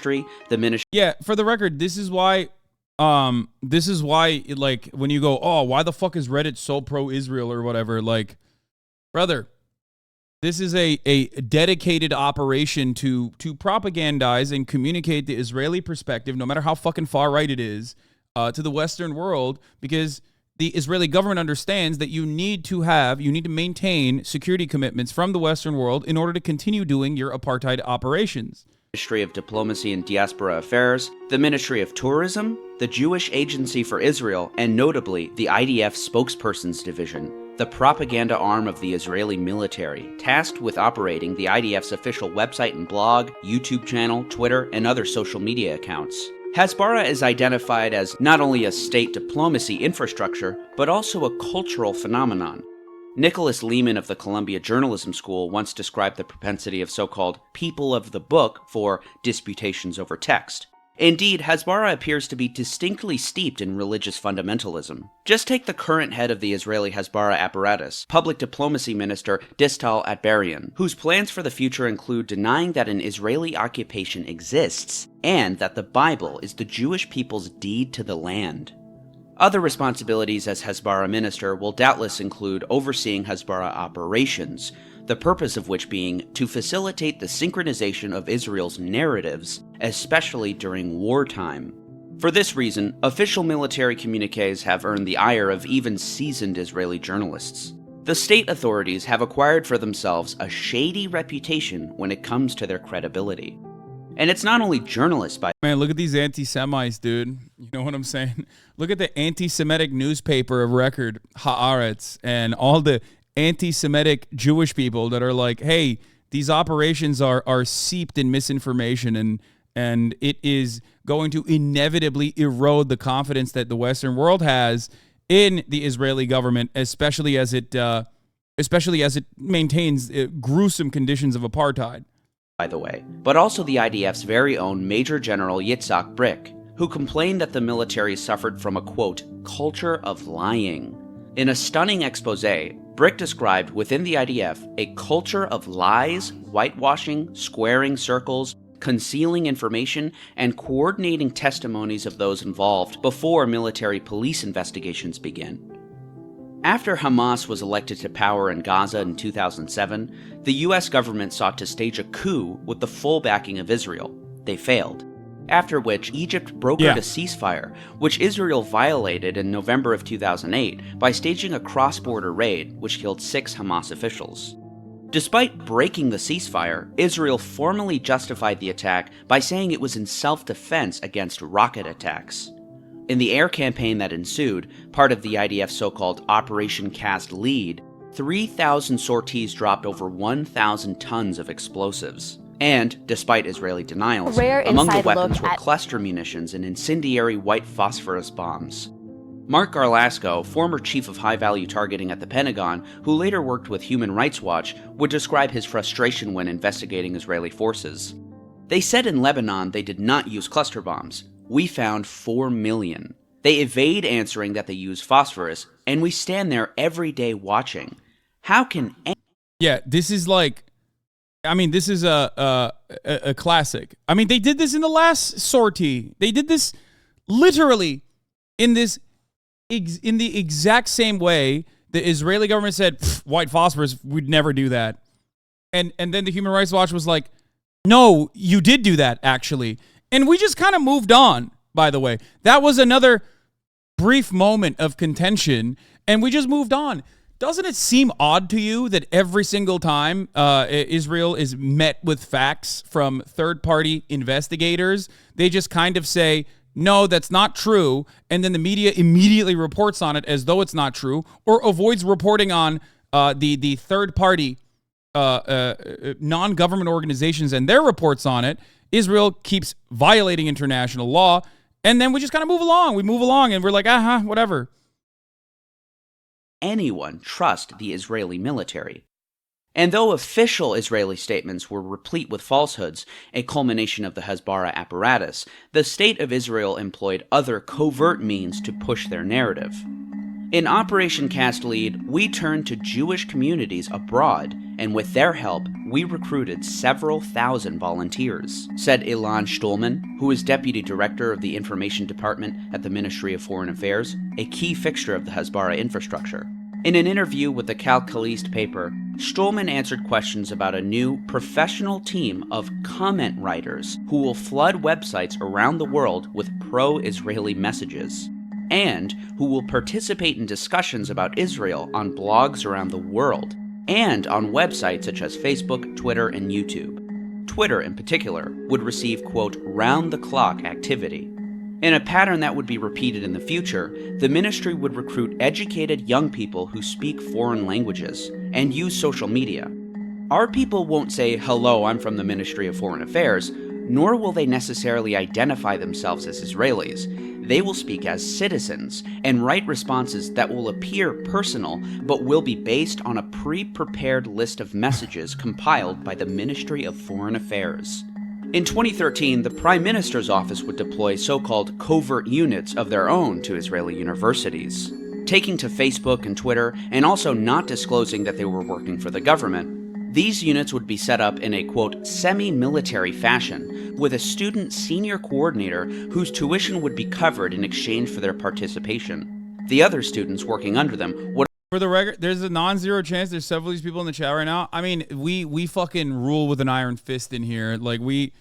the ministry. Yeah, for the record, this is why, like, when you go, oh, why the fuck is Reddit so pro-Israel or whatever? Like, brother, this is a dedicated operation to propagandize and communicate the Israeli perspective, no matter how fucking far right it is, to the Western world, because the Israeli government understands that you need to maintain security commitments from the Western world in order to continue doing your apartheid operations. Ministry of Diplomacy and Diaspora Affairs, the Ministry of Tourism, the Jewish Agency for Israel, and notably the IDF Spokespersons Division, the propaganda arm of the Israeli military, tasked with operating the IDF's official website and blog, YouTube channel, Twitter, and other social media accounts. Hasbara is identified as not only a state diplomacy infrastructure, but also a cultural phenomenon. Nicholas Lehman of the Columbia Journalism School once described the propensity of so-called people of the book for disputations over text. Indeed, Hasbara appears to be distinctly steeped in religious fundamentalism. Just take the current head of the Israeli Hasbara apparatus, Public Diplomacy Minister Distal Atbarian, whose plans for the future include denying that an Israeli occupation exists and that the Bible is the Jewish people's deed to the land. Other responsibilities as Hasbara minister will doubtless include overseeing Hasbara operations, the purpose of which being to facilitate the synchronization of Israel's narratives, especially during wartime. For this reason, official military communiques have earned the ire of even seasoned Israeli journalists. The state authorities have acquired for themselves a shady reputation when it comes to their credibility. And it's not only journalists, by man, look at these anti-Semites, dude. You know what I'm saying? Look at the anti-Semitic newspaper of record, Haaretz, and all the anti-Semitic Jewish people that are like, hey, these operations are seeped in misinformation, and it is going to inevitably erode the confidence that the Western world has in the Israeli government, especially as it maintains gruesome conditions of apartheid. By the way, but also the IDF's very own Major General Yitzhak Brick, who complained that the military suffered from a, quote, culture of lying. In a stunning expose, Brick described within the IDF a culture of lies, whitewashing, squaring circles, concealing information, and coordinating testimonies of those involved before military police investigations begin. After Hamas was elected to power in Gaza in 2007, the US government sought to stage a coup with the full backing of Israel. They failed. After which, Egypt brokered a ceasefire, which Israel violated in November of 2008 by staging a cross-border raid, which killed 6 Hamas officials. Despite breaking the ceasefire, Israel formally justified the attack by saying it was in self-defense against rocket attacks. In the air campaign that ensued, part of the IDF's so-called Operation Cast Lead, 3,000 sorties dropped over 1,000 tons of explosives. And, despite Israeli denials, among the weapons were cluster munitions and incendiary white phosphorus bombs. Mark Garlasco, former chief of high-value targeting at the Pentagon, who later worked with Human Rights Watch, would describe his frustration when investigating Israeli forces. They said in Lebanon they did not use cluster bombs. We found 4 million. They evade answering that they use phosphorus, and we stand there every day watching. How can... Yeah, this is like... I mean, this is a classic. I mean, they did this in the last sortie. They did this literally in the exact same way the Israeli government said, white phosphorus, we'd never do that. And then the Human Rights Watch was like, no, you did do that, actually. And we just kind of moved on, by the way. That was another brief moment of contention, and we just moved on. Doesn't it seem odd to you that every single time Israel is met with facts from third-party investigators, they just kind of say, no, that's not true, and then the media immediately reports on it as though it's not true, or avoids reporting on the third-party non-government organizations and their reports on it? Israel keeps violating international law, and then we just kind of move along. We move along, and we're like, whatever. Anyone trust the Israeli military? And though official Israeli statements were replete with falsehoods, a culmination of the Hasbara apparatus, the State of Israel employed other covert means to push their narrative. In Operation Cast Lead, we turned to Jewish communities abroad, and with their help, we recruited several thousand volunteers, said Ilan Stulman, who is Deputy Director of the Information Department at the Ministry of Foreign Affairs, a key fixture of the Hasbara infrastructure. In an interview with the Kalkalist paper, Stulman answered questions about a new professional team of comment writers who will flood websites around the world with pro-Israeli messages, and who will participate in discussions about Israel on blogs around the world, and on websites such as Facebook, Twitter, and YouTube. Twitter, in particular, would receive, quote, round-the-clock activity. In a pattern that would be repeated in the future, the ministry would recruit educated young people who speak foreign languages and use social media. Our people won't say, hello, I'm from the Ministry of Foreign Affairs, nor will they necessarily identify themselves as Israelis. They will speak as citizens and write responses that will appear personal, but will be based on a pre-prepared list of messages compiled by the Ministry of Foreign Affairs. In 2013, the Prime Minister's office would deploy so-called covert units of their own to Israeli universities, taking to Facebook and Twitter, and also not disclosing that they were working for the government. These units would be set up in a, quote, semi-military fashion, with a student senior coordinator whose tuition would be covered in exchange for their participation. The other students working under them would... For the record, there's a non-zero chance there's several of these people in the chat right now. I mean, we fucking rule with an iron fist in here. Like, we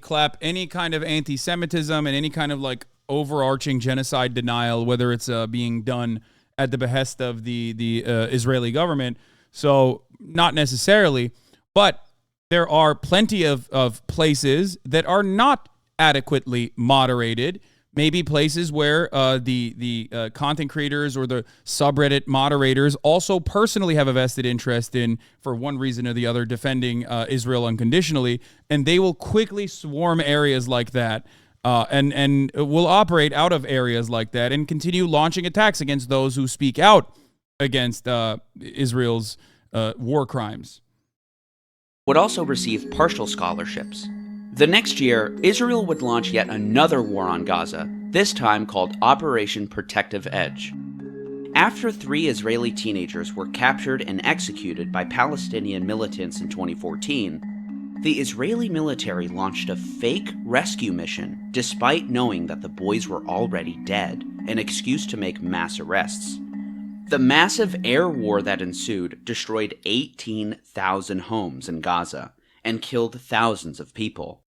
clap any kind of anti-Semitism and any kind of, like, overarching genocide denial, whether it's being done at the behest of the Israeli government. So, not necessarily. But there are plenty of places that are not adequately moderated. Maybe places where the content creators or the subreddit moderators also personally have a vested interest in, for one reason or the other, defending Israel unconditionally, and they will quickly swarm areas like that and will operate out of areas like that and continue launching attacks against those who speak out against Israel's war crimes. Would also receive partial scholarships. The next year, Israel would launch yet another war on Gaza, this time called Operation Protective Edge. After 3 Israeli teenagers were captured and executed by Palestinian militants in 2014, the Israeli military launched a fake rescue mission despite knowing that the boys were already dead, an excuse to make mass arrests. The massive air war that ensued destroyed 18,000 homes in Gaza and killed thousands of people.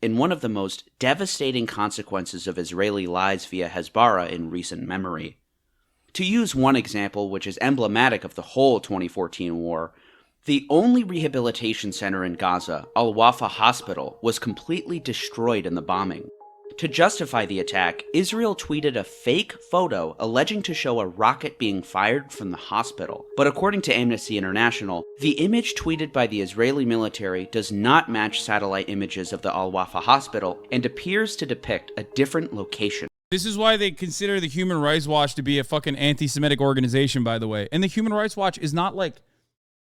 In one of the most devastating consequences of Israeli lies via Hasbara in recent memory. To use one example which is emblematic of the whole 2014 war, the only rehabilitation center in Gaza, Al-Wafa Hospital, was completely destroyed in the bombing. To justify the attack, Israel tweeted a fake photo alleging to show a rocket being fired from the hospital. But according to Amnesty International, the image tweeted by the Israeli military does not match satellite images of the Al-Wafa Hospital and appears to depict a different location. This is why they consider the Human Rights Watch to be a fucking anti-Semitic organization, by the way. And the Human Rights Watch is not like...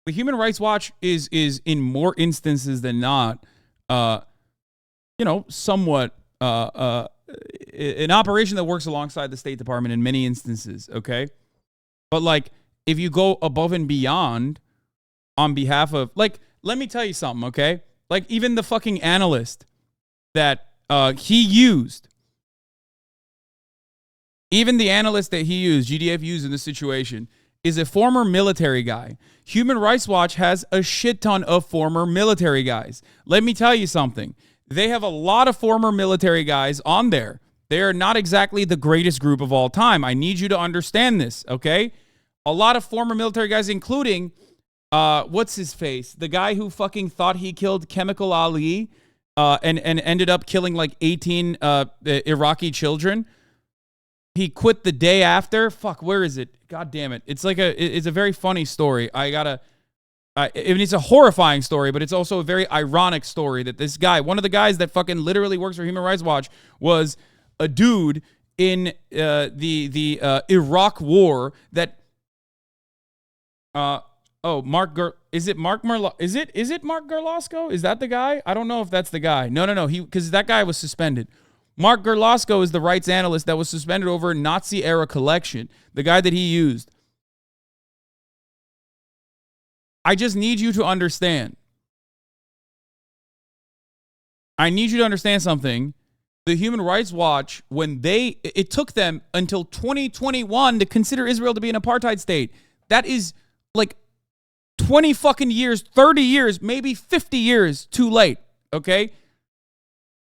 The Human Rights Watch is in more instances than not, somewhat... an operation that works alongside the State Department in many instances, okay? But, like, if you go above and beyond on behalf of... Like, let me tell you something, okay? Like, even the fucking analyst that he used... Even the analyst that he used, GDF used in this situation, is a former military guy. Human Rights Watch has a shit ton of former military guys. Let me tell you something. They have a lot of former military guys on there. They are not exactly the greatest group of all time. I need you to understand this, okay? A lot of former military guys, including, what's his face? The guy who fucking thought he killed Chemical Ali and ended up killing like 18 Iraqi children. He quit the day after. Fuck, where is it? God damn it. It's like it's a very funny story. It's a horrifying story, but it's also a very ironic story that this guy, one of the guys that fucking literally works for Human Rights Watch, was a dude in the Iraq War that is it Mark Gerlasco? Is that the guy? I don't know if that's the guy. No, because that guy was suspended. Mark Gerlasko is the rights analyst that was suspended over a Nazi-era collection, the guy that he used. I just need you to understand. I need you to understand something. The Human Rights Watch, it took them until 2021 to consider Israel to be an apartheid state. That is like 20 fucking years, 30 years, maybe 50 years too late, okay?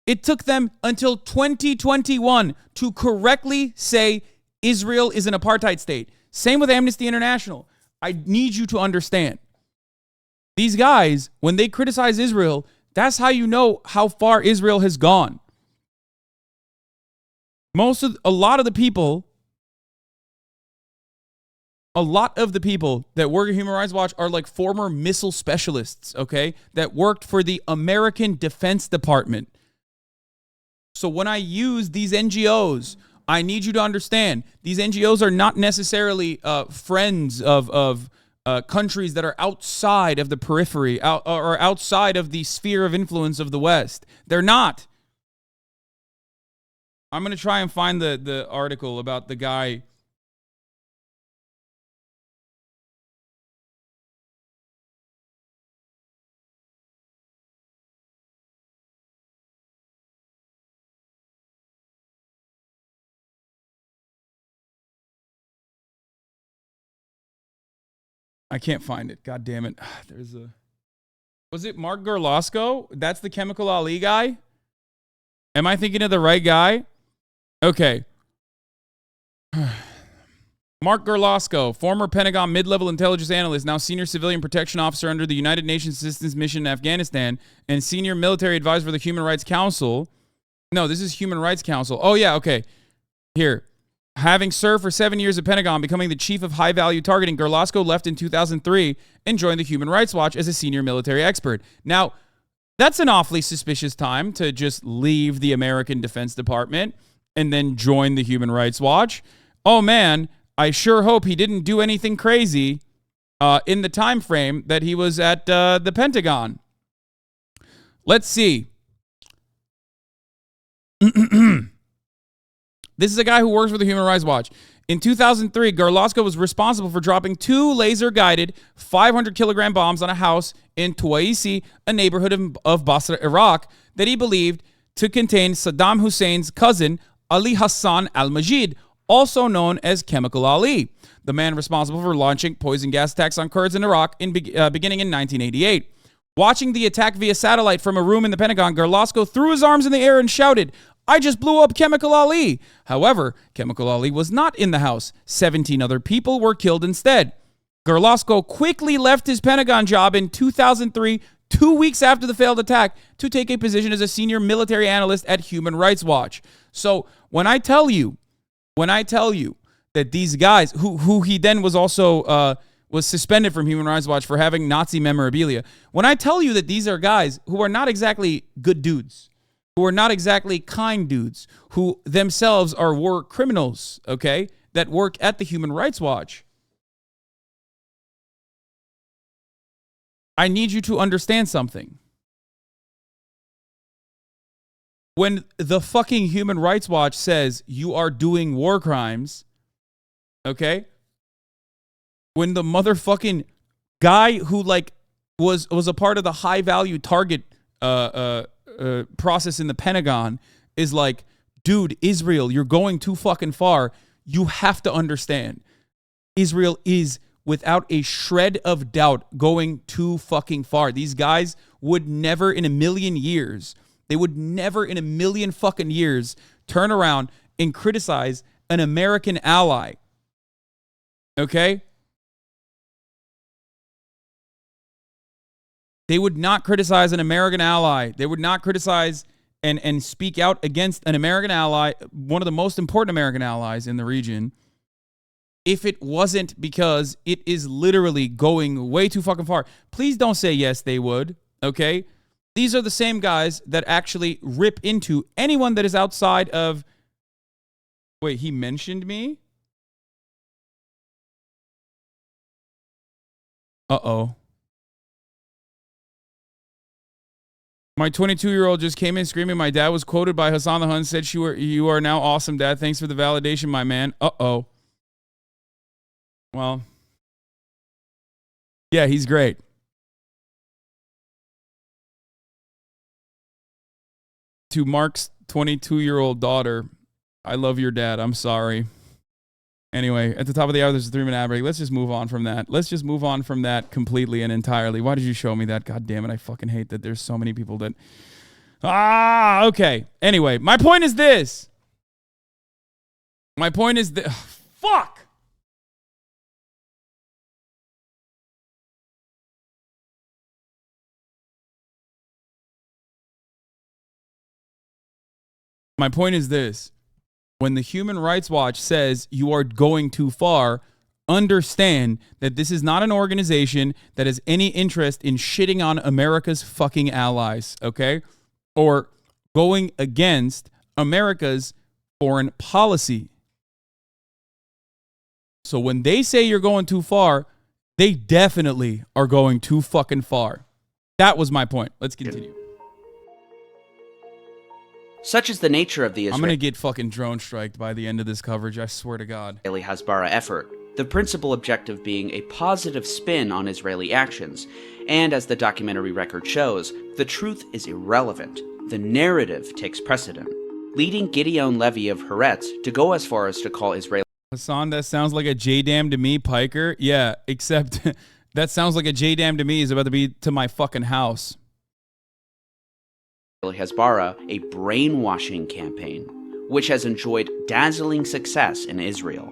It took them until 2021 to correctly say Israel is an apartheid state. Same with Amnesty International. I need you to understand. These guys, when they criticize Israel, that's how you know how far Israel has gone. A lot of the people that work at Human Rights Watch are like former missile specialists, okay, that worked for the American Defense Department. So when I use these NGOs, I need you to understand these NGOs are not necessarily friends of countries that are outside of the periphery or outside of the sphere of influence of the West. They're not. I'm going to try and find the article about the guy. I can't find it. God damn it. Was it Mark Gerlasko? That's the Chemical Ali guy? Am I thinking of the right guy? Okay. Mark Gerlasko, former Pentagon mid-level intelligence analyst, now senior civilian protection officer under the United Nations Assistance Mission in Afghanistan, and senior military advisor for the Human Rights Council. No, this is Human Rights Council. Oh, yeah, okay. Here. Having served for 7 years at Pentagon, becoming the chief of high-value targeting, Gerlasko left in 2003 and joined the Human Rights Watch as a senior military expert. Now, that's an awfully suspicious time to just leave the American Defense Department and then join the Human Rights Watch. Oh, man, I sure hope he didn't do anything crazy in the time frame that he was at the Pentagon. Let's see. This is a guy who works for the Human Rights Watch. In 2003, Gerlasko was responsible for dropping 2 laser-guided 500-kilogram bombs on a house in Tuwaisi, a neighborhood of Basra, Iraq, that he believed to contain Saddam Hussein's cousin, Ali Hassan al-Majid, also known as Chemical Ali, the man responsible for launching poison gas attacks on Kurds in Iraq beginning in 1988. Watching the attack via satellite from a room in the Pentagon, Gerlasko threw his arms in the air and shouted, "I just blew up Chemical Ali." However, Chemical Ali was not in the house. 17 other people were killed instead. Gerlasko quickly left his Pentagon job in 2003, 2 weeks after the failed attack, to take a position as a senior military analyst at Human Rights Watch. So when I tell you that these guys, who he then was also was suspended from Human Rights Watch for having Nazi memorabilia, when I tell you that these are guys who are not exactly good dudes, who are not exactly kind dudes, who themselves are war criminals, okay, that work at the Human Rights Watch, I need you to understand something. When the fucking Human Rights Watch says you are doing war crimes, okay, when the motherfucking guy who like was a part of the high value target process in the Pentagon is like, dude, Israel, you're going too fucking far. You have to understand, Israel is without a shred of doubt going too fucking far. These guys would never in a million years, they would never in a million fucking years turn around and criticize an American ally. Okay? They would not criticize an American ally. They would not criticize and speak out against an American ally, one of the most important American allies in the region, if it wasn't because it is literally going way too fucking far. Please don't say yes, they would, okay? These are the same guys that actually rip into anyone that is outside of... Wait, he mentioned me? Uh-oh. My 22-year-old just came in screaming, my dad was quoted by Hasan the Hun, said you are now awesome, dad. Thanks for the validation, my man. Uh-oh. Well, yeah, he's great. To Mark's 22-year-old daughter, I love your dad. I'm sorry. Anyway, at the top of the hour, there's a 3-minute ad break. Let's just move on from that. Let's just move on from that completely and entirely. Why did you show me that? God damn it. I fucking hate that there's so many people that... okay. Anyway, my point is this. My point is this. Fuck! My point is this. When the Human Rights Watch says you are going too far, understand that this is not an organization that has any interest in shitting on America's fucking allies, okay? Or going against America's foreign policy. So when they say you're going too far, they definitely are going too fucking far. That was my point. Let's continue. Such is the nature of the I'm going to get fucking drone striked by the end of this coverage, I swear to God. Israeli-Hasbara effort, the principal objective being a positive spin on Israeli actions. And as the documentary record shows, the truth is irrelevant. The narrative takes precedent, leading Gideon Levy of Haaretz to go as far as to call Israel... Hasan, that sounds like a J-Dam to me, Piker. Yeah, except that sounds like a J-Dam to me is about to be to my fucking house. Hasbara, a brainwashing campaign, which has enjoyed dazzling success in Israel.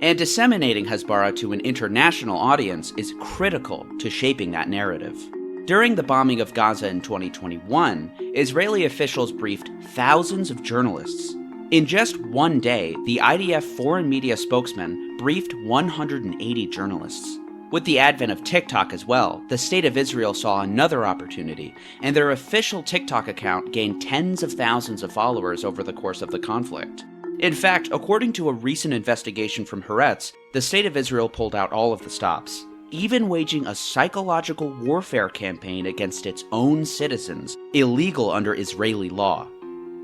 And disseminating Hasbara to an international audience is critical to shaping that narrative. During the bombing of Gaza in 2021, Israeli officials briefed thousands of journalists. In just one day, the IDF foreign media spokesman briefed 180 journalists. With the advent of TikTok as well, the State of Israel saw another opportunity, and their official TikTok account gained tens of thousands of followers over the course of the conflict. In fact, according to a recent investigation from Haaretz, the State of Israel pulled out all of the stops, even waging a psychological warfare campaign against its own citizens, illegal under Israeli law.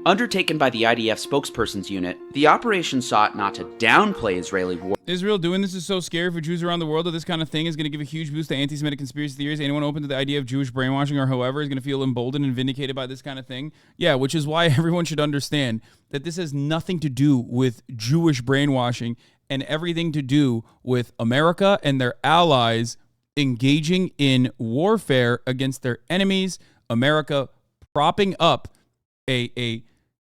Undertaken by the IDF spokesperson's unit, the operation sought not to downplay Israeli war. Israel doing this is so scary for Jews around the world that this kind of thing is going to give a huge boost to anti-Semitic conspiracy theories. Anyone open to the idea of Jewish brainwashing or however is going to feel emboldened and vindicated by this kind of thing. Yeah, which is why everyone should understand that this has nothing to do with Jewish brainwashing and everything to do with America and their allies engaging in warfare against their enemies, America propping up a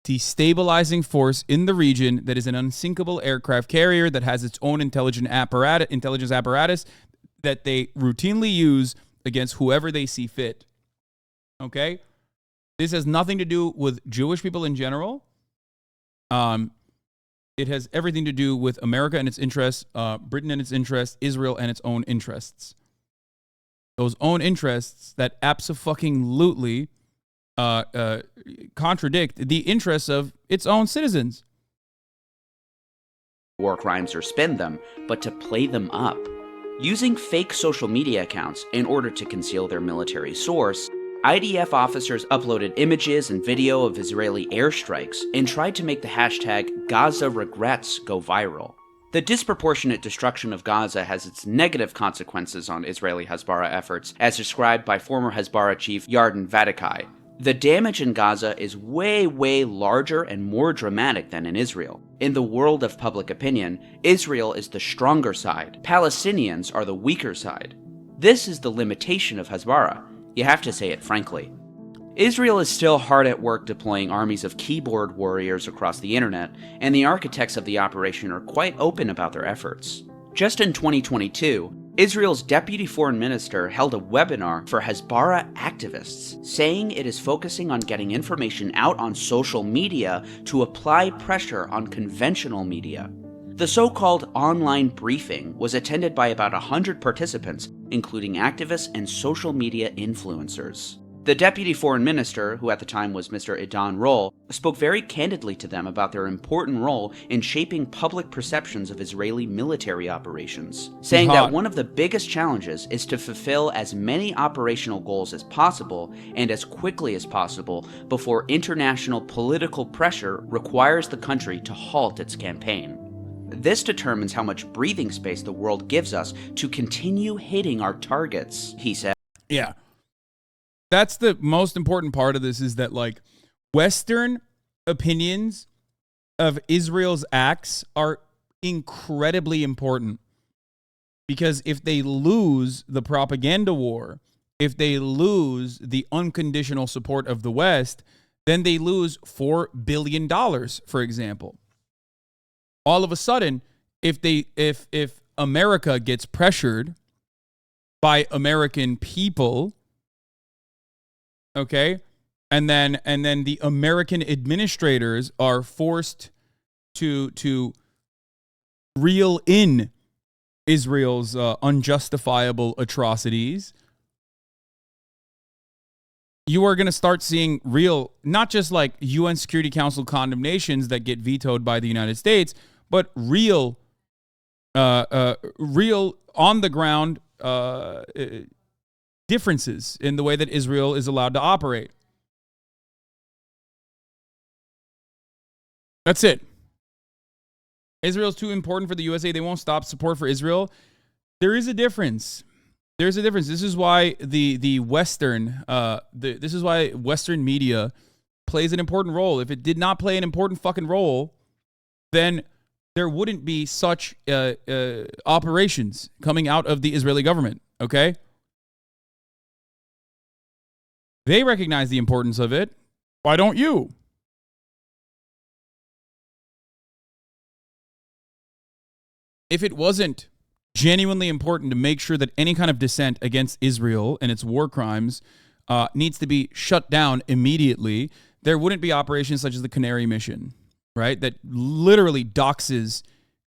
destabilizing force in the region that is an unsinkable aircraft carrier that has its own intelligence apparatus that they routinely use against whoever they see fit. Okay? This has nothing to do with Jewish people in general. It has everything to do with America and its interests, Britain and its interests, Israel and its own interests. Those own interests that abso-fucking-lutely contradict the interests of its own citizens. War crimes or spin them, but to play them up. Using fake social media accounts in order to conceal their military source, IDF officers uploaded images and video of Israeli airstrikes and tried to make the hashtag Gaza Regrets go viral. The disproportionate destruction of Gaza has its negative consequences on Israeli Hasbara efforts, as described by former Hasbara chief Yarden Vadikai. The damage in Gaza is way larger and more dramatic than in Israel. In the world of public opinion, Israel is the stronger side. Palestinians are the weaker side. This is the limitation of Hasbara. You have to say it frankly. Israel is still hard at work deploying armies of keyboard warriors across the internet, and the architects of the operation are quite open about their efforts. Just in 2022, Israel's deputy foreign minister held a webinar for Hasbara activists, saying it is focusing on getting information out on social media to apply pressure on conventional media. The so-called online briefing was attended by about 100 participants, including activists and social media influencers. The deputy foreign minister, who at the time was Mr. Idan Roll, spoke very candidly to them about their important role in shaping public perceptions of Israeli military operations, saying that one of the biggest challenges is to fulfill as many operational goals as possible and as quickly as possible before international political pressure requires the country to halt its campaign. This determines how much breathing space the world gives us to continue hitting our targets, he said. Yeah. That's the most important part of this, is that, like, Western opinions of Israel's acts are incredibly important, because if they lose the propaganda war, if they lose the unconditional support of the West, then they lose $4 billion, for example. All of a sudden, if America gets pressured by American people, okay, and then the American administrators are forced to reel in Israel's unjustifiable atrocities, you are going to start seeing real, not just like UN Security Council condemnations that get vetoed by the United States, but real on the ground differences in the way that Israel is allowed to operate. That's it. Israel's too important for the USA. They won't stop support for Israel. There is a difference. There's a difference. This is why the Western this is why Western media plays an important role. If it did not play an important fucking role, then there wouldn't be such operations coming out of the Israeli government. Okay. They recognize the importance of it. Why don't you? If it wasn't genuinely important to make sure that any kind of dissent against Israel and its war crimes needs to be shut down immediately, there wouldn't be operations such as the Canary Mission, right? That literally doxes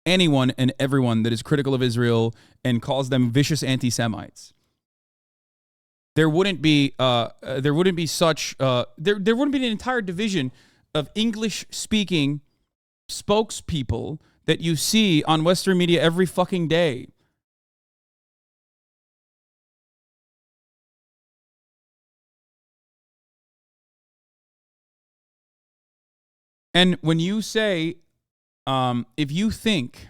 anyone and everyone that is critical of Israel and calls them vicious anti-Semites. There wouldn't be such there wouldn't be an entire division of English-speaking spokespeople that you see on Western media every fucking day. And when you say, if you think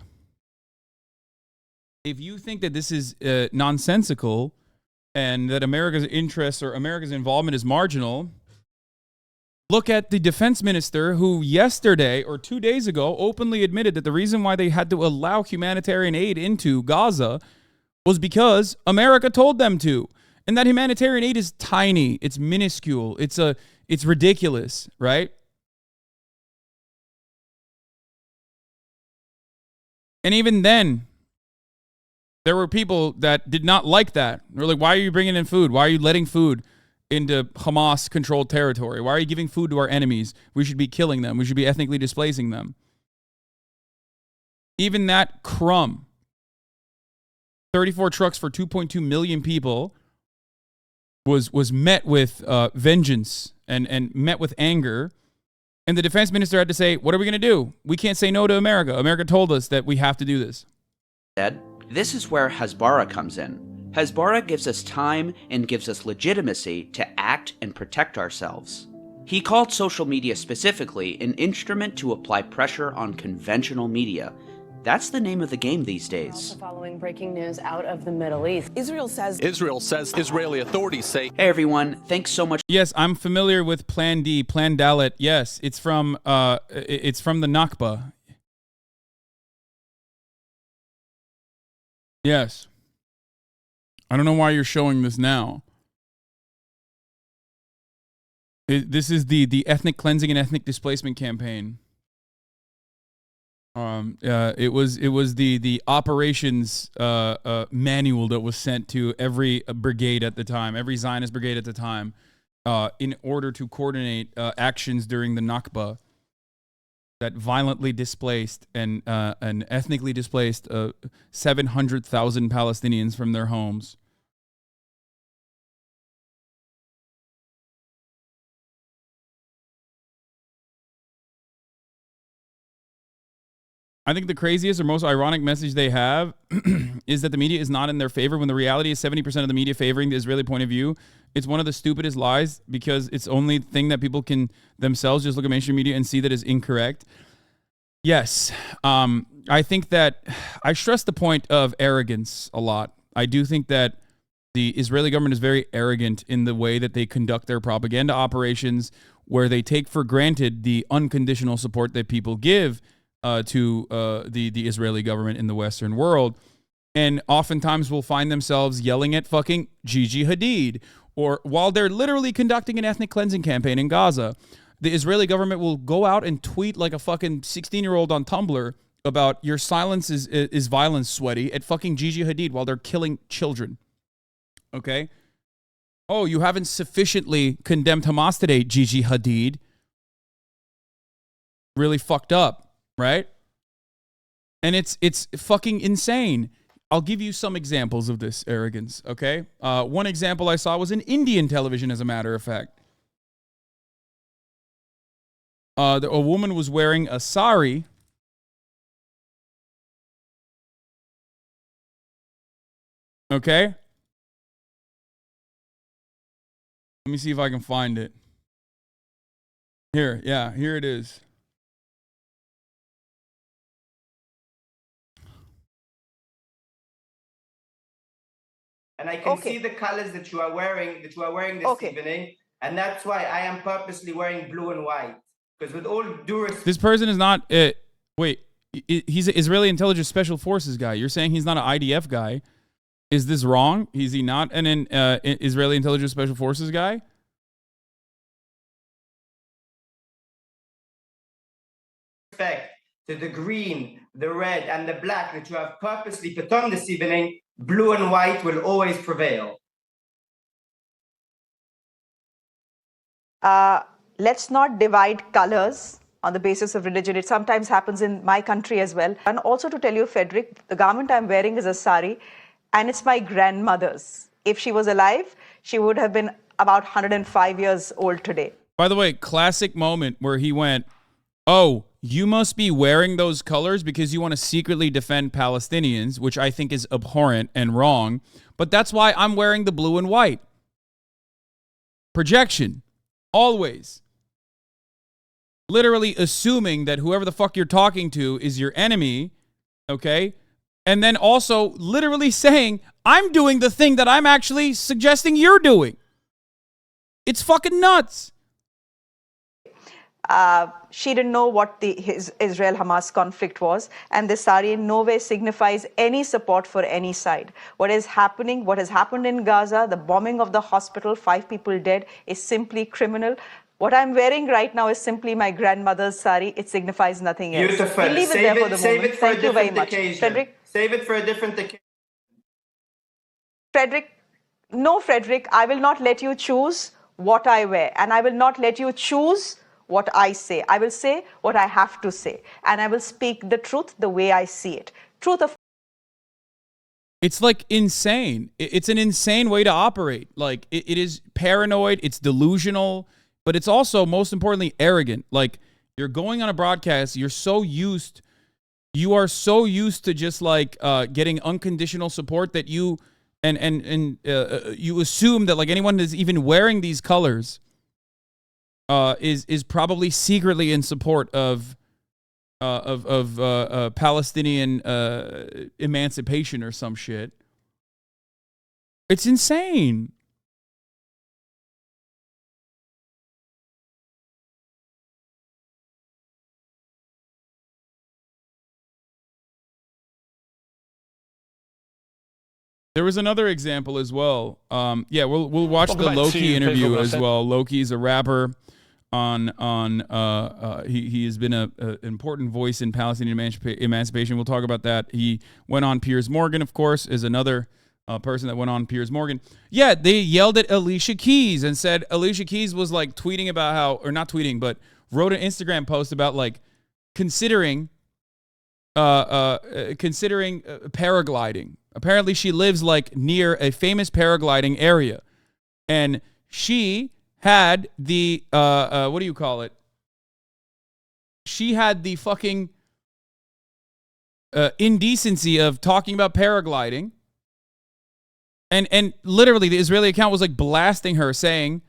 that this is nonsensical and that America's interests or America's involvement is marginal, look at the defense minister who yesterday or 2 days ago openly admitted that the reason why they had to allow humanitarian aid into Gaza was because America told them to. And that humanitarian aid is tiny, it's minuscule, it's ridiculous, right? And even then, there were people that did not like that. They're like, why are you bringing in food? Why are you letting food into Hamas-controlled territory? Why are you giving food to our enemies? We should be killing them. We should be ethnically displacing them. Even that crumb, 34 trucks for 2.2 million people, was met with vengeance and met with anger. And the defense minister had to say, what are we going to do? We can't say no to America. America told us that we have to do this. This is where Hasbara comes in. Hasbara gives us time and gives us legitimacy to act and protect ourselves. He called social media specifically an instrument to apply pressure on conventional media. That's the name of the game these days. Also following breaking news out of the Middle East. Israel says Israeli authorities say. Hey everyone, thanks so much. Yes, I'm familiar with Plan D, Plan Dalet. Yes, it's from the Nakba. Yes. I don't know why you're showing this now. This is the ethnic cleansing and ethnic displacement campaign. It was the operations manual that was sent to every brigade at the time, every Zionist brigade at the time, in order to coordinate actions during the Nakba that violently displaced and ethnically displaced 700,000 Palestinians from their homes. I think the craziest or most ironic message they have is that the media is not in their favor when the reality is 70% of the media favoring the Israeli point of view. It's one of the stupidest lies because it's the only thing that people can themselves just look at mainstream media and see that is incorrect. Yes, I think that I stress the point of arrogance a lot. I do think that the Israeli government is very arrogant in the way that they conduct their propaganda operations, where they take for granted the unconditional support that people give to the Israeli government in the Western world. And oftentimes will find themselves yelling at fucking Gigi Hadid, or while they're literally conducting an ethnic cleansing campaign in Gaza, the Israeli government will go out and tweet like a fucking 16-year-old on Tumblr about your silence is violence, sweaty, at fucking Gigi Hadid while they're killing children. Okay? Oh, you haven't sufficiently condemned Hamas today, Gigi Hadid. Really fucked up, right? And it's fucking insane. I'll give you some examples of this arrogance, okay? One example I saw was in Indian television, as a matter of fact. A woman was wearing a sari. Okay? Let me see if I can find it. Here it is. And I can see the colors that you are wearing this evening, and that's why I am purposely wearing blue and white. Because with all due respect, this person is not. Wait, he's an Israeli Intelligence Special Forces guy. You're saying he's not an IDF guy? Is this wrong? Is he not an Israeli Intelligence Special Forces guy? Respect to the green, the red, and the black that you have purposely put on this evening, blue and white will always prevail. Let's not divide colors on the basis of religion. It sometimes happens in my country as well. And also to tell you, Frederick, the garment I'm wearing is a sari, and it's my grandmother's. If she was alive, she would have been about 105 years old today. By the way, classic moment where he went, oh, you must be wearing those colors because you want to secretly defend Palestinians, which I think is abhorrent and wrong. But that's why I'm wearing the blue and white. Projection. Always. Literally assuming that whoever the fuck you're talking to is your enemy, okay? And then also literally saying, I'm doing the thing that I'm actually suggesting you're doing. It's fucking nuts. She didn't know what his Israel-Hamas conflict was, and this sari in no way signifies any support for any side. What has happened in Gaza, the bombing of the hospital, 5 people dead, is simply criminal. What I'm wearing right now is simply my grandmother's sari. It signifies nothing else. Beautiful. We'll leave it there for the moment. Thank you very much. Frederick? Save it for a different occasion. Frederick, no, Frederick, I will not let you choose what I wear, and I will not let you choose what I say. I will say what I have to say, and I will speak the truth the way I see it. Truth of. It's like insane. It's an insane way to operate. Like it is paranoid. It's delusional, but it's also most importantly arrogant. Like you're going on a broadcast. You are so used to just like getting unconditional support that you you assume that like anyone that's even wearing these colors is probably secretly in support of Palestinian emancipation or some shit. It's insane. There was another example as well. Yeah, we'll watch the Loki interview as well. Loki's a rapper. He has been an important voice in Palestinian emancipation. We'll talk about that. He went on Piers Morgan, of course, is another person that went on Piers Morgan. Yeah, they yelled at Alicia Keys and said Alicia Keys was like tweeting about how, or not tweeting, but wrote an Instagram post about like considering paragliding. Apparently, she lives like near a famous paragliding area, and she had the what do you call it? She had the fucking indecency of talking about paragliding. And literally, the Israeli account was like blasting her, saying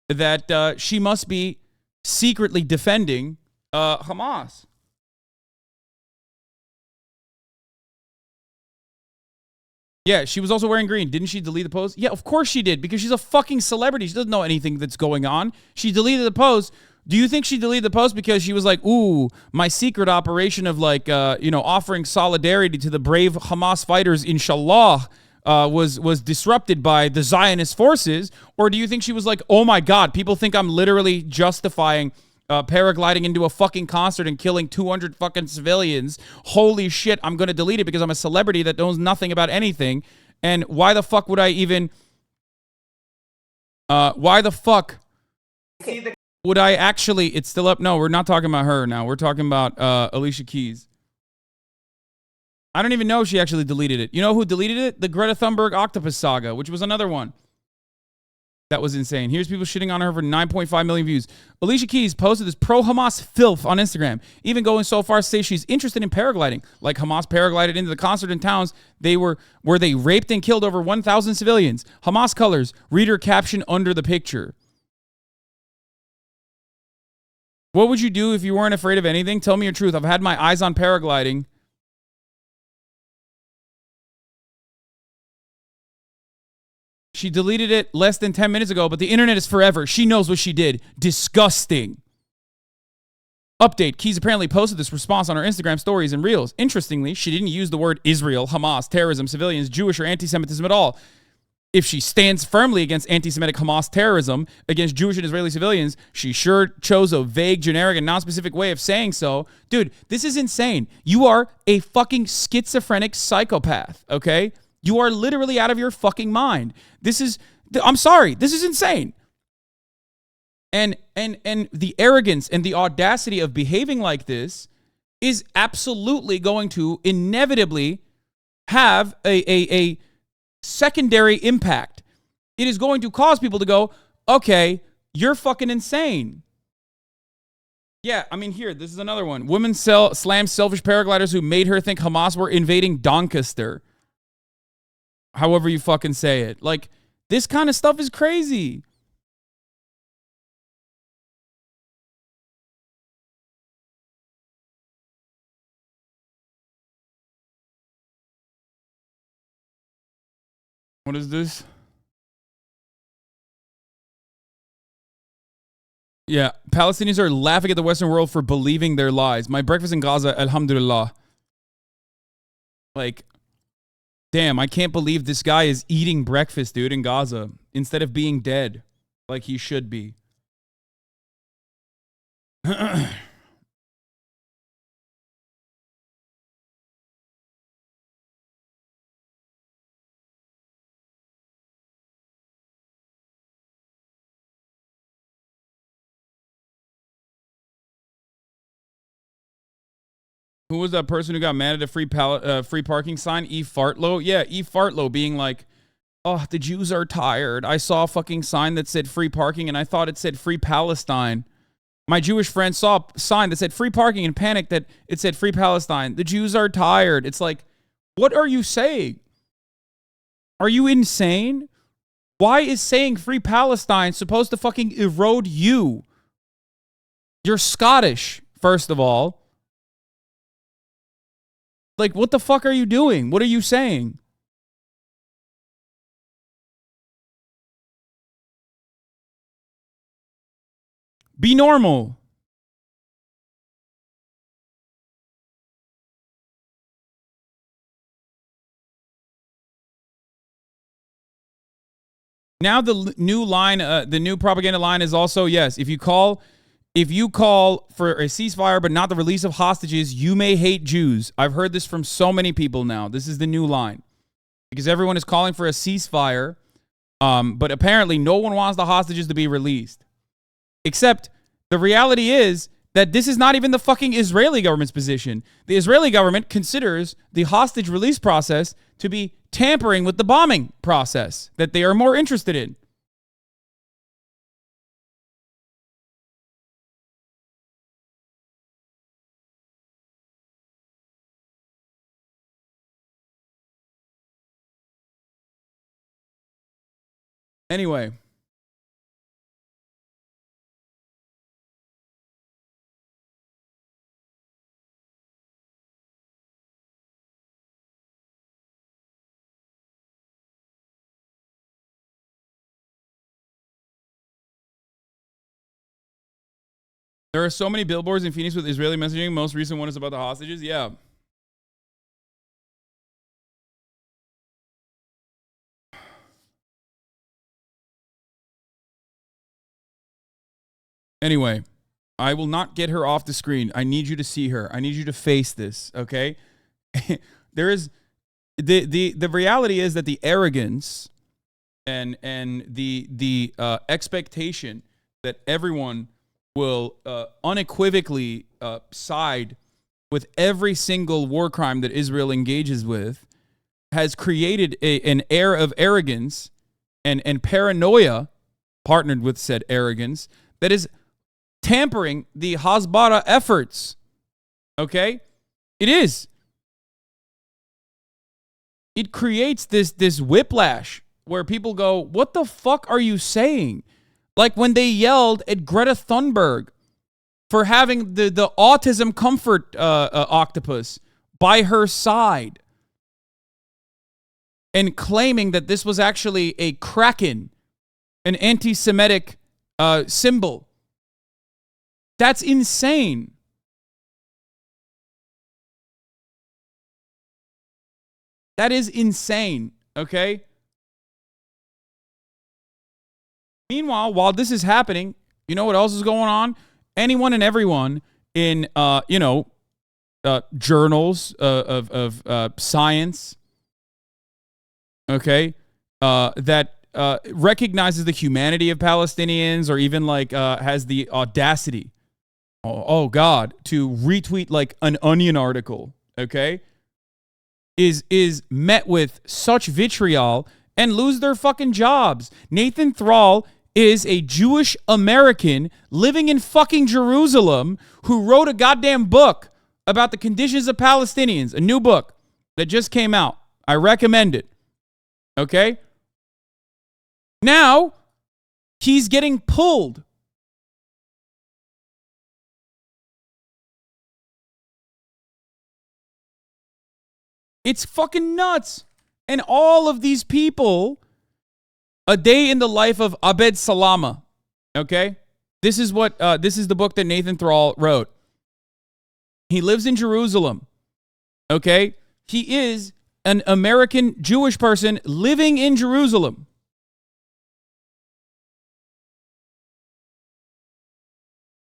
that she must be secretly defending Hamas. Yeah, she was also wearing green. Didn't she delete the post? Yeah, of course she did, because she's a fucking celebrity. She doesn't know anything that's going on. She deleted the post. Do you think she deleted the post because she was like, ooh, my secret operation of like, offering solidarity to the brave Hamas fighters, inshallah, was disrupted by the Zionist forces? Or do you think she was like, oh my God, people think I'm literally justifying paragliding into a fucking concert and killing 200 fucking civilians? Holy shit, I'm going to delete it because I'm a celebrity that knows nothing about anything. And why the fuck would I even... why the fuck would I actually... It's still up? No, we're not talking about her now. We're talking about Alicia Keys. I don't even know if she actually deleted it. You know who deleted it? The Greta Thunberg Octopus Saga, which was another one. That was insane. Here's people shitting on her for 9.5 million views. Alicia Keys posted this pro-Hamas filth on Instagram, even going so far as to say she's interested in paragliding. Like Hamas paraglided into the concert in towns where they raped and killed over 1,000 civilians. Hamas colors. Reader caption under the picture. What would you do if you weren't afraid of anything? Tell me your truth. I've had my eyes on paragliding. She deleted it less than 10 minutes ago, but the internet is forever. She knows what she did. Disgusting. Update. Keys apparently posted this response on her Instagram stories and reels. Interestingly, she didn't use the word Israel, Hamas, terrorism, civilians, Jewish, or anti-Semitism at all. If she stands firmly against anti-Semitic Hamas terrorism against Jewish and Israeli civilians, she sure chose a vague, generic, and non-specific way of saying so. Dude, this is insane. You are a fucking schizophrenic psychopath, okay? You are literally out of your fucking mind. I'm sorry, this is insane. And the arrogance and the audacity of behaving like this is absolutely going to inevitably have a secondary impact. It is going to cause people to go, okay, you're fucking insane. Yeah, I mean, here, this is another one. Women slam selfish paragliders who made her think Hamas were invading Doncaster. However you fucking say it. Like, this kind of stuff is crazy. What is this? Yeah, Palestinians are laughing at the Western world for believing their lies. My breakfast in Gaza, alhamdulillah. Like, damn, I can't believe this guy is eating breakfast, dude, in Gaza, instead of being dead, like he should be. Who was that person who got mad at a free parking sign? E. Fartlow? Yeah, E. Fartlow being like, oh, the Jews are tired. I saw a fucking sign that said free parking, and I thought it said free Palestine. My Jewish friend saw a sign that said free parking and panicked that it said free Palestine. The Jews are tired. It's like, what are you saying? Are you insane? Why is saying free Palestine supposed to fucking erode you? You're Scottish, first of all. Like, what the fuck are you doing? What are you saying? Be normal. Now the new line, the new propaganda line is also, yes, if you call for a ceasefire but not the release of hostages, you may hate Jews. I've heard this from so many people now. This is the new line. Because everyone is calling for a ceasefire, but apparently no one wants the hostages to be released. Except the reality is that this is not even the fucking Israeli government's position. The Israeli government considers the hostage release process to be tampering with the bombing process that they are more interested in. Anyway. There are so many billboards in Phoenix with Israeli messaging. Most recent one is about the hostages. Yeah. Anyway, I will not get her off the screen. I need you to see her. I need you to face this, okay? There is the reality is that the arrogance and the expectation that everyone will unequivocally side with every single war crime that Israel engages with has created an air of arrogance and paranoia partnered with said arrogance that is tampering the Hasbara efforts. Okay? It is. It creates this whiplash where people go, what the fuck are you saying? Like when they yelled at Greta Thunberg for having the autism comfort octopus by her side and claiming that this was actually a kraken, an anti-Semitic symbol. That's insane. That is insane, okay? Meanwhile, while this is happening, you know what else is going on? Anyone and everyone in, journals of science, okay, that recognizes the humanity of Palestinians or even, has the audacity, oh God, to retweet, an Onion article, okay, is met with such vitriol and lose their fucking jobs. Nathan Thrall is a Jewish American living in fucking Jerusalem who wrote a goddamn book about the conditions of Palestinians, a new book that just came out. I recommend it. Okay? Now, he's getting pulled. It's fucking nuts. And all of these people, A Day in the Life of Abed Salama. Okay? This is the book that Nathan Thrall wrote. He lives in Jerusalem. Okay? He is an American Jewish person living in Jerusalem.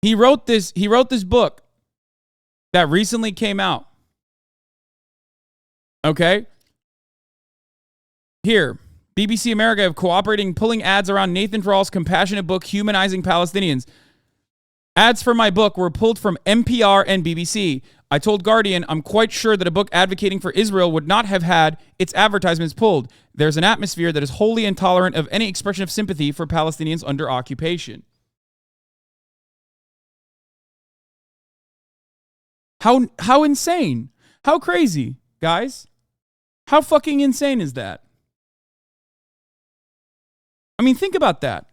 He wrote this book that recently came out. Okay? Here, BBC America have cooperating pulling ads around Nathan Thrall's compassionate book, Humanizing Palestinians. Ads for my book were pulled from NPR and BBC. I told Guardian I'm quite sure that a book advocating for Israel would not have had its advertisements pulled. There's an atmosphere that is wholly intolerant of any expression of sympathy for Palestinians under occupation. How insane? How crazy, guys? How fucking insane is that? I mean, think about that.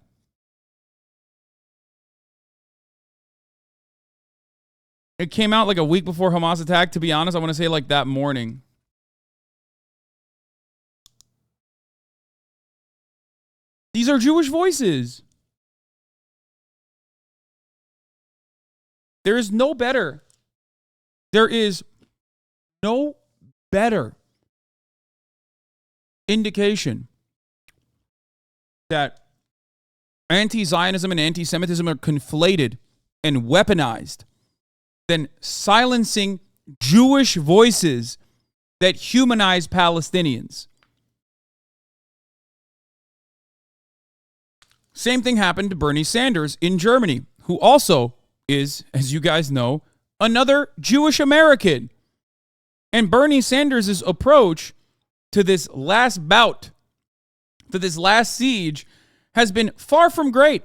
It came out like a week before Hamas attack. To be honest, I want to say like that morning. These are Jewish voices. There is no better indication that anti-Zionism and anti-Semitism are conflated and weaponized than silencing Jewish voices that humanize Palestinians. Same thing happened to Bernie Sanders in Germany, who also is, as you guys know, another Jewish American. And Bernie Sanders' approach to this last bout, to this last siege, has been far from great.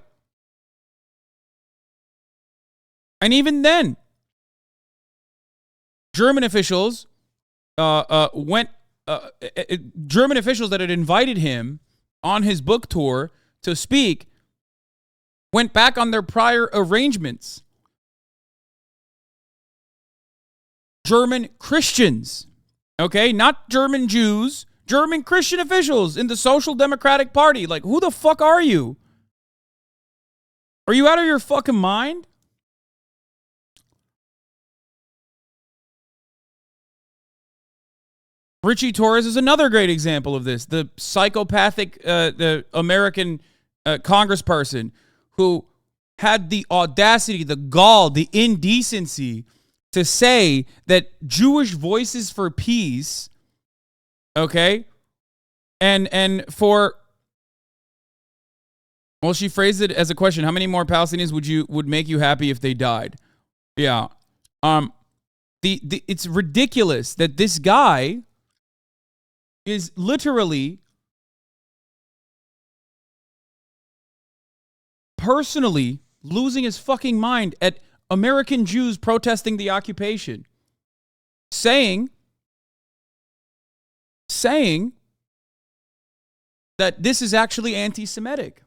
And even then, German officials German officials that had invited him on his book tour to speak went back on their prior arrangements. German Christians, okay? Not German Jews, German Christian officials in the Social Democratic Party. Like, who the fuck are you? Are you out of your fucking mind? Richie Torres is another great example of this. The psychopathic the American congressperson who had the audacity, the gall, the indecency to say that Jewish Voices for Peace, okay, and for, well, she phrased it as a question: how many more Palestinians would make you happy if they died? Yeah, it's ridiculous that this guy is literally personally losing his fucking mind at American Jews protesting the occupation, saying that this is actually anti-Semitic.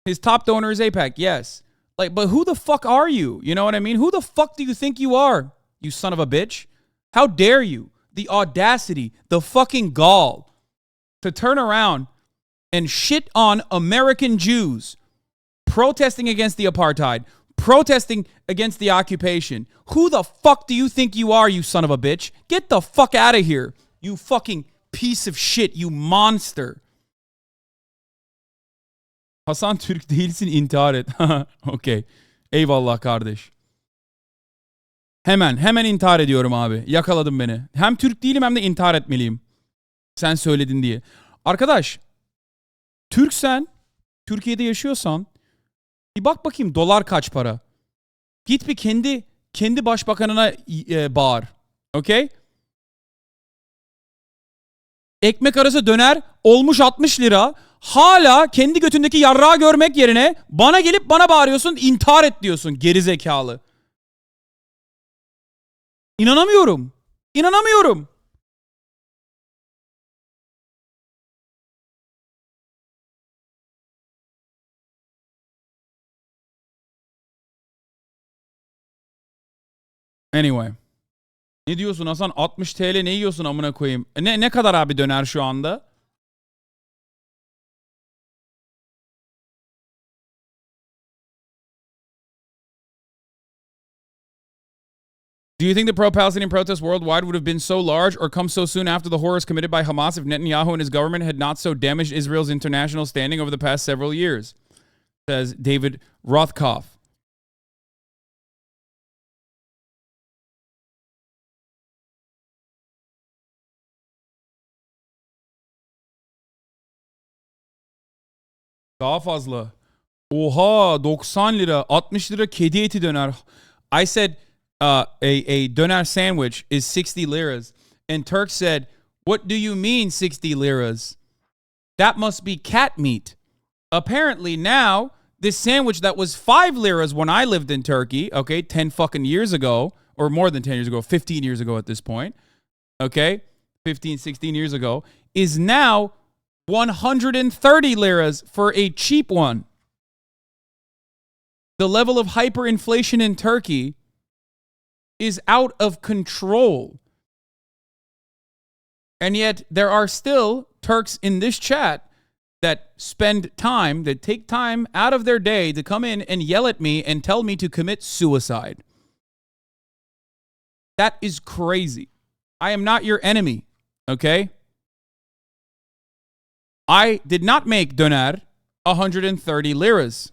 His top donor is AIPAC, yes. Like, but who the fuck are you? You know what I mean? Who the fuck do you think you are, you son of a bitch? How dare you? The audacity, the fucking gall to turn around and shit on American Jews protesting against the apartheid, protesting against the occupation. Who the fuck do you think you are, you son of a bitch? Get the fuck out of here, you fucking piece of shit, you monster. Hasan, Türk değilsin, intihar et. Okay. Eyvallah kardeş. Hemen intihar ediyorum abi. Yakaladın beni. Hem Türk değilim hem de intihar etmeliyim. Sen söyledin diye. Arkadaş, Türksen, Türkiye'de yaşıyorsan bir bak bakayım dolar kaç para. Git bir kendi başbakanına bağır. Okay? Ekmek arası döner olmuş 60 lira. Hala kendi götündeki yarrağı görmek yerine bana gelip bana bağırıyorsun, intihar et diyorsun gerizekalı. İnanamıyorum. İnanamıyorum. Anyway. Ne diyorsun Hasan? 60 TL ne yiyorsun amına koyayım? Ne kadar abi döner şu anda? Do you think the pro-Palestinian protests worldwide would have been so large or come so soon after the horrors committed by Hamas if Netanyahu and his government had not so damaged Israel's international standing over the past several years? Says David Rothkopf. Daha fazla. Oha, 90 lira, 60 lira kedi eti döner. I said a doner sandwich is 60 liras. And Turk said, what do you mean 60 liras? That must be cat meat. Apparently now, this sandwich that was 5 liras when I lived in Turkey, okay, 10 fucking years ago, or more than 10 years ago, 15 years ago at this point, okay, 15, 16 years ago, is now 130 liras for a cheap one. The level of hyperinflation in Turkey is out of control. And yet there are still Turks in this chat that spend time, that take time out of their day to come in and yell at me and tell me to commit suicide. That is crazy. I am not your enemy, okay? I did not make döner 130 liras.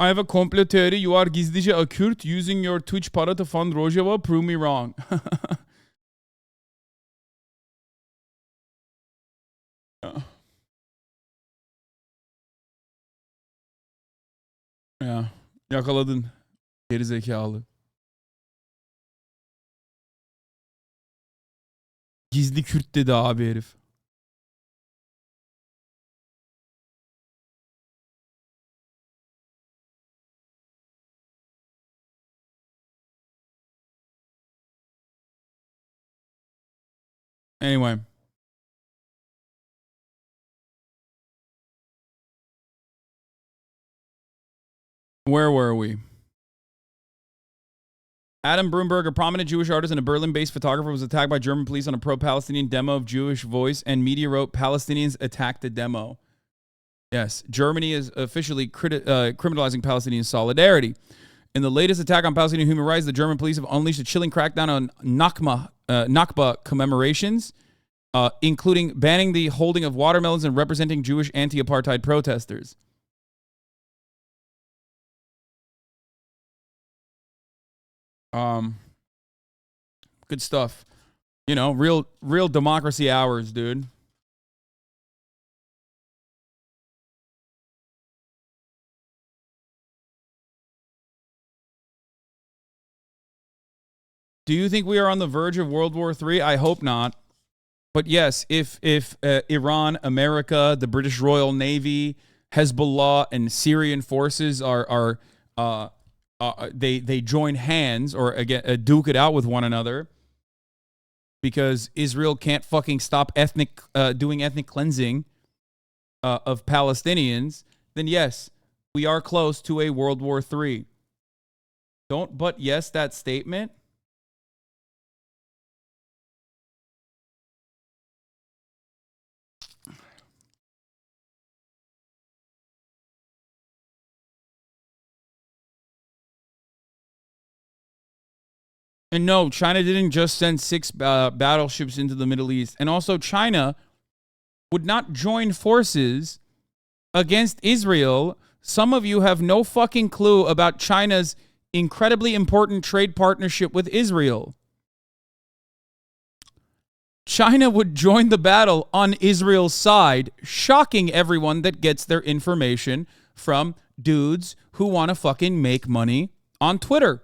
I have a complete theory. You are gizlice a Kürt using your Twitch para to fund Rojava. Prove me wrong. Ya, yakaladın. Geri zekalı. Gizli Kürt dedi abi herif. Anyway. Where were we? Adam Brumberg, a prominent Jewish artist and a Berlin-based photographer, was attacked by German police on a pro-Palestinian demo of Jewish Voice, and media wrote, Palestinians attacked the demo. Yes, Germany is officially criminalizing Palestinian solidarity. In the latest attack on Palestinian human rights, the German police have unleashed a chilling crackdown on Nakba commemorations, including banning the holding of watermelons and representing Jewish anti-apartheid protesters. Good stuff. You know, real democracy hours, dude. Do you think we are on the verge of World War III? I hope not. But yes, if Iran, America, the British Royal Navy, Hezbollah, and Syrian forces they join hands or again duke it out with one another because Israel can't fucking stop doing ethnic cleansing of Palestinians, then yes, we are close to a World War III. Don't but yes that statement. And no, China didn't just send 6 battleships into the Middle East. And also, China would not join forces against Israel. Some of you have no fucking clue about China's incredibly important trade partnership with Israel. China would join the battle on Israel's side, shocking everyone that gets their information from dudes who want to fucking make money on Twitter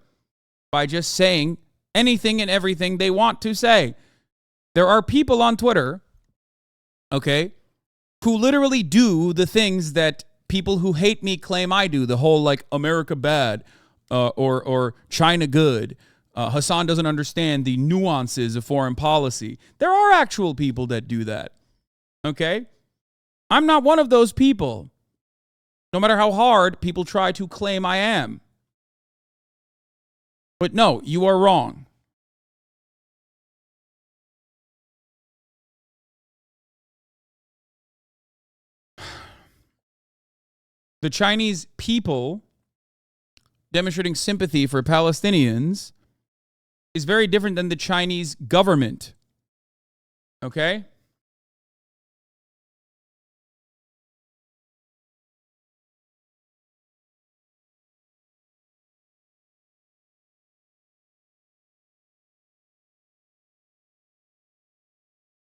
by just saying anything and everything they want to say. There are people on Twitter, okay, who literally do the things that people who hate me claim I do. The whole like America bad or China good. Hasan doesn't understand the nuances of foreign policy. There are actual people that do that, okay? I'm not one of those people, no matter how hard people try to claim I am. But no, you are wrong. The Chinese people demonstrating sympathy for Palestinians is very different than the Chinese government. Okay?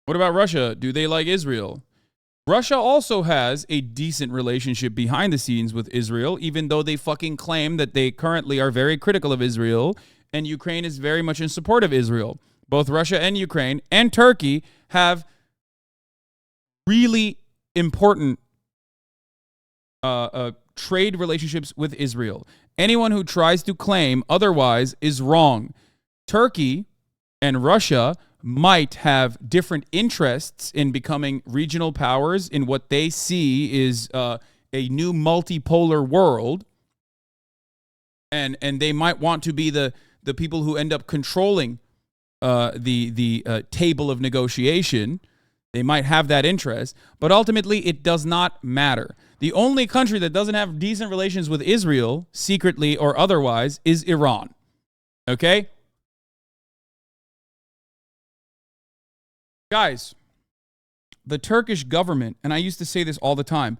What about Russia? Do they like Israel? Russia also has a decent relationship behind the scenes with Israel, even though they fucking claim that they currently are very critical of Israel, and Ukraine is very much in support of Israel. Both Russia and Ukraine and Turkey have really important trade relationships with Israel. Anyone who tries to claim otherwise is wrong. Turkey and Russia might have different interests in becoming regional powers in what they see is a new multipolar world. And they might want to be the people who end up controlling the table of negotiation. They might have that interest, but ultimately it does not matter. The only country that doesn't have decent relations with Israel, secretly or otherwise, is Iran. Okay? Guys, the Turkish government, and I used to say this all the time,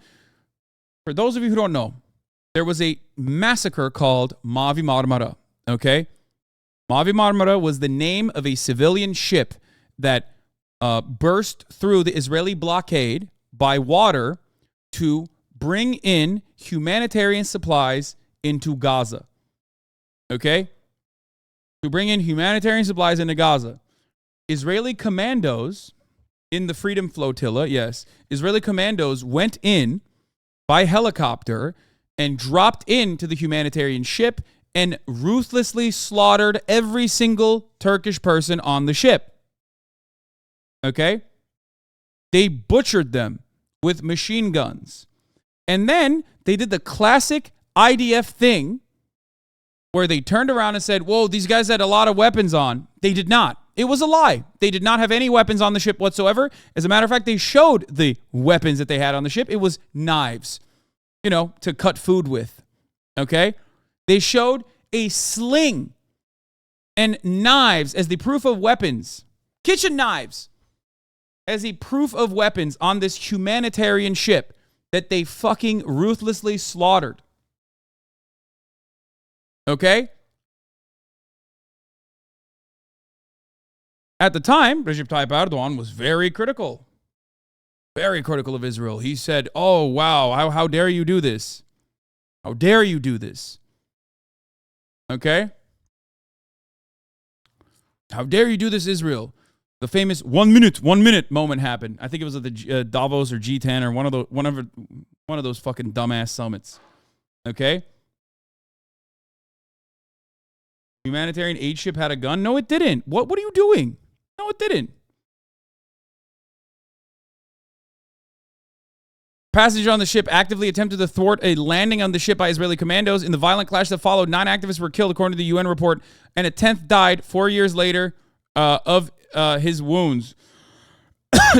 for those of you who don't know, there was a massacre called Mavi Marmara, okay? Mavi Marmara was the name of a civilian ship that burst through the Israeli blockade by water to bring in humanitarian supplies into Gaza, okay? To bring in humanitarian supplies into Gaza. Israeli commandos in the Freedom Flotilla, yes, Israeli commandos went in by helicopter and dropped into the humanitarian ship and ruthlessly slaughtered every single Turkish person on the ship. Okay? They butchered them with machine guns. And then they did the classic IDF thing where they turned around and said, whoa, these guys had a lot of weapons on. They did not. It was a lie. They did not have any weapons on the ship whatsoever. As a matter of fact, they showed the weapons that they had on the ship. It was knives, you know, to cut food with. Okay? They showed a sling and knives as the proof of weapons. Kitchen knives as the proof of weapons on this humanitarian ship that they fucking ruthlessly slaughtered. Okay? At the time, Recep Tayyip Erdogan was very critical of Israel. He said, oh, wow, how dare you do this? How dare you do this? Okay? How dare you do this, Israel? The famous 1 minute moment happened. I think it was at the Davos or G10 or one of those fucking dumbass summits. Okay? Humanitarian aid ship had a gun? No, it didn't. What are you doing? No, it didn't. Passenger on the ship actively attempted to thwart a landing on the ship by Israeli commandos. In the violent clash that followed, 9 activists were killed, according to the UN report, and a 10th died 4 years later of his wounds.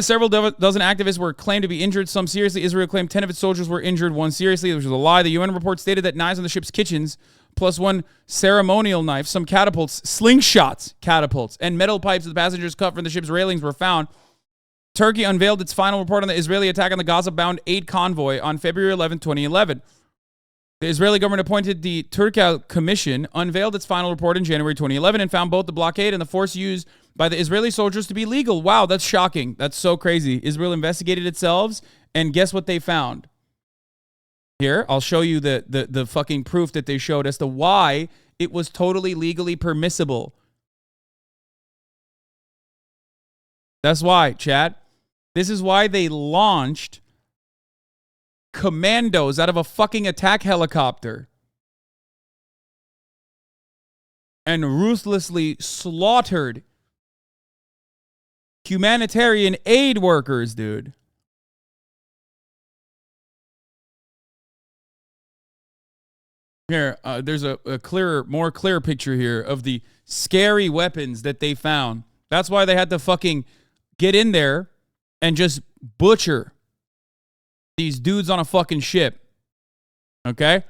Several dozen activists were claimed to be injured, some seriously. Israel claimed 10 of its soldiers were injured, 1 seriously, which was a lie. The UN report stated that knives on the ship's kitchens, plus 1 ceremonial knife, some catapults, slingshots, catapults, and metal pipes that the passengers cut from the ship's railings were found. Turkey unveiled its final report on the Israeli attack on the Gaza-bound aid convoy on February 11, 2011. The Israeli government appointed the Turkey Commission, unveiled its final report in January 2011, and found both the blockade and the force used by the Israeli soldiers to be legal. Wow, that's shocking. That's so crazy. Israel investigated itself, and guess what they found? Here, I'll show you the fucking proof that they showed as to why it was totally legally permissible. That's why, chat. This is why they launched commandos out of a fucking attack helicopter and ruthlessly slaughtered humanitarian aid workers, dude. Here, there's a more clear picture here of the scary weapons that they found. That's why they had to fucking get in there and just butcher these dudes on a fucking ship. Okay?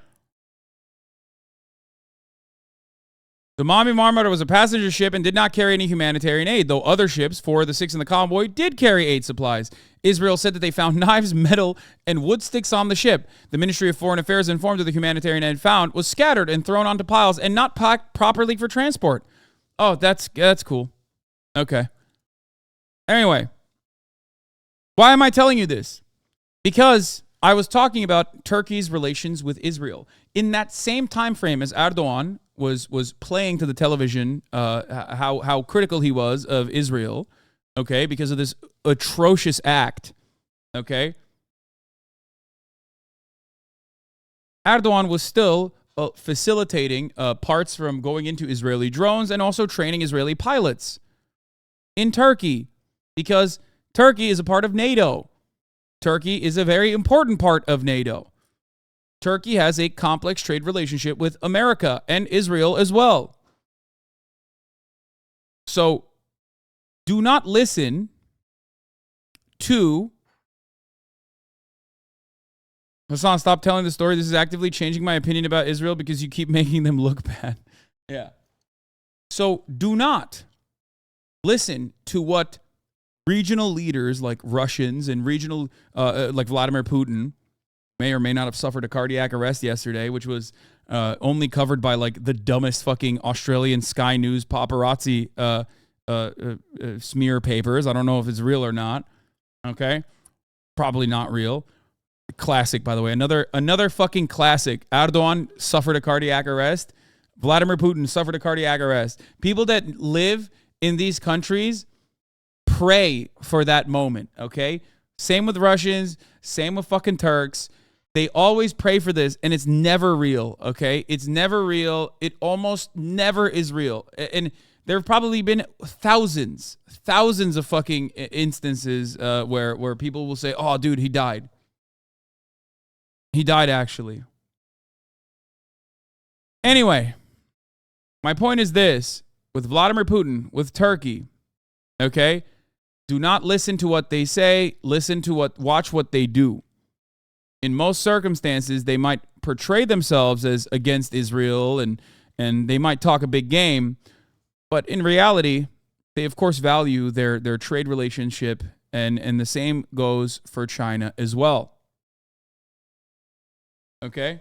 The Mami Marmara was a passenger ship and did not carry any humanitarian aid, though other ships, 4 of the 6 in the convoy, did carry aid supplies. Israel said that they found knives, metal, and wood sticks on the ship. The Ministry of Foreign Affairs informed that the humanitarian aid found was scattered and thrown onto piles and not packed properly for transport. Oh, that's cool. Okay. Anyway, why am I telling you this? Because I was talking about Turkey's relations with Israel. In that same time frame as Erdogan was playing to the television how critical he was of Israel, okay, because of this atrocious act, okay, Erdogan was still facilitating parts from going into Israeli drones and also training Israeli pilots in Turkey, because Turkey is a part of NATO. Turkey is a very important part of NATO. Turkey has a complex trade relationship with America and Israel as well. So do not listen to Hasan, stop telling the story. This is actively changing my opinion about Israel because you keep making them look bad. Yeah. So do not listen to what regional leaders like Russians and regional, like Vladimir Putin, may or may not have suffered a cardiac arrest yesterday, which was only covered by like the dumbest fucking Australian Sky News paparazzi smear papers. I don't know if it's real or not. Okay. Probably not real. Classic, by the way. Another fucking classic. Erdogan suffered a cardiac arrest. Vladimir Putin suffered a cardiac arrest. People that live in these countries pray for that moment, okay? Same with Russians, same with fucking Turks. They always pray for this, and it's never real, okay? It's never real. It almost never is real. And there have probably been thousands of fucking instances where people will say, oh, dude, he died. He died, actually. Anyway, my point is this. With Vladimir Putin, with Turkey, okay? Do not listen to what they say. Watch what they do. In most circumstances, they might portray themselves as against Israel and they might talk a big game, but in reality, they of course value their trade relationship, and the same goes for China as well. Okay?